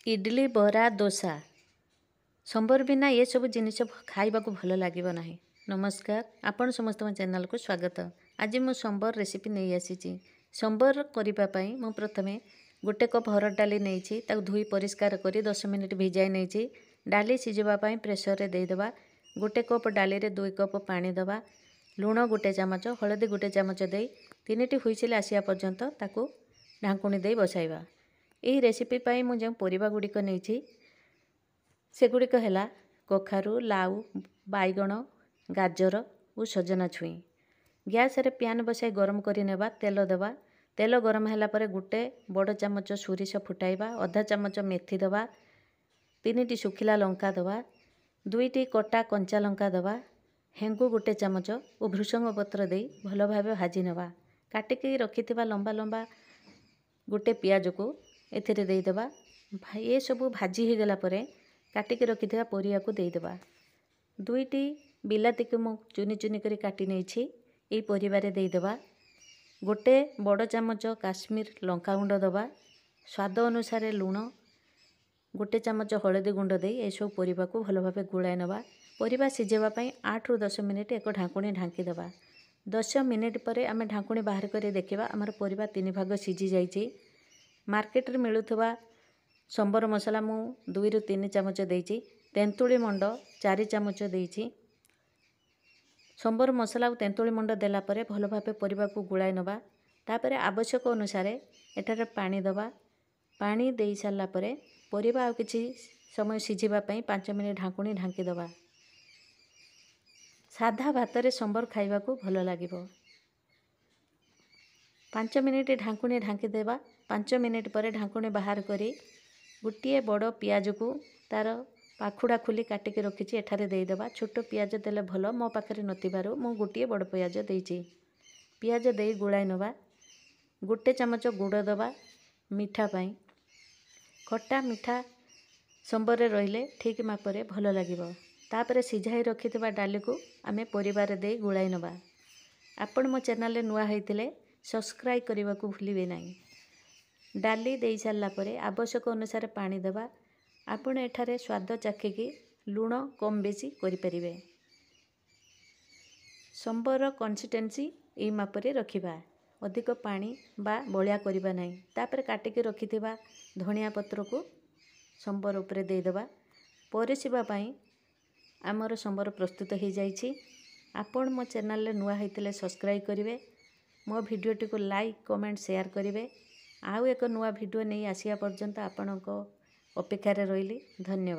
इडली बरा दोसा संबर बिना ये सब जिनिस खाइबा को भल लगे ना। नमस्कार, आपण समस्त मो चैनल को स्वागत। आज मु संबर रेसिपी नहीं आसी। संबर करने मु प्रथमे गोटे कप हरड़ डाली नहीं धोई परिष्कार कर 10 मिनिट भिजाई नहीं। डाली सीझापी प्रेसर रे देदेबा। गोटे कप डाली रे 2 कप पानी दबा। लुण गोटे चामच, हलदी गोटे चामच दे 3टी हुइसिल आसिया पर्यंत ताकू ढांकुणी दे बसाइबा। यही रेसिपी पाई मु जो परिबा गुड़िक नहीं सेगुड़िक है कखारू, लाउ, बैगण, गाजर और सजना छुई। गैस रे प्यान बसाई गरम करी नेबा। तेल देवा। तेल गरम है पर गोटे बड़ चामच सोरिष फुटाइबा। आधा चामच मेथी दबा। 3टी सुखिला लंका दबा। 2टी कटा कंचा लंका दबा। हेंगु गोटे चामच और भृषंग पत्र दे भल भाव भाजी नेबा। काटिकी रखिथिबा लंबा लंबा गोटे पियाज को एथिरे देदेबा। ये सब भाजी हो गला परे काटिकी रखिथिबा परिया को देदेबा। 2टी बिलाती को मु चुनी चुनी करी काटी नेछि एई परिबारे देदेबा। गोटे बड़ चामच काश्मीर लंका गुंड दबा। स्वाद अनुसार लुण, गोटे चामच हलदी गुंड दे ए सब परिबा को भल भाव गुलाय नबा। परिबा सिझेबा पई 8 रु 10 मिनिट एक ढांकुणी ढांकी देबा। 10 मिनिट पर आम ढांकुणी बाहर कर देखा आमर परिबा 3 भाग सिझी जाइए। मार्केट रे मिलुथबा संबर मसला मु 2 रु 3 चामच देइछि। तेंतुली मंड 4 चामच देइछि। संबर मसला और तेंतुली मंड देला परे भल भाव परिबा को गुलाय नबा। तापर आवश्यक अनुसार एठारे पानी दबा। पानी देई सारला परे परिबा आ किछि समय सिझिबा पई 5 मिनिट ढांकुणी ढांकी दबा। साधा भात रे संबर खाइबा को भल लागिबो। 5 मिनिट ढांकुणी ढांकी देबा। 5 मिनिट पर ढांकुणी बाहर करी गोटे बड़ पियाज को तार पाखुड़ा खुली काटिकी रखी एठारे देदेबा। छोट पियाज देले भल, मो पाखरे नथिबारु मु गोटे बड़ पियाज देइछि। पियाज दे गुलाय नबा। गोटे चामच गुड़ दबा मीठा पाई। खट्टा मीठा संबर रहिले ठीक मापरे भल लागिबो। तापरे सिझाई रखिथिबा डाली को आमे परिवार दे गुलाय नबा। आपण मो चैनल रे नुआ होइतिले सब्सक्राइब करने को भूलिए नहीं। डाली दे सारा पर आवश्यक अनुसार पानी देवा। आपण एठारे स्वाद चाखिकी लुण कम बेसी करें। संबर कंसिस्टेंसी यही मापरे रखिबा। अधिक पानी बा बलिया करबा नहीं। तापर काटिकी रखिथिबा धनिया पत्र को संबर उपरे देदेबा। परिसिबा पई आमर संबर प्रस्तुत हो जाइछि। आपण मो चैनल रे नुआ होइतिले सब्सक्राइब करिवे। मो भिडियोटी को लाइक, कमेंट, शेयर करेंगे। आउ एक नुआ भिडियो नहीं आसिया पर्यंत आपणक अपेक्षा रही। धन्यवाद।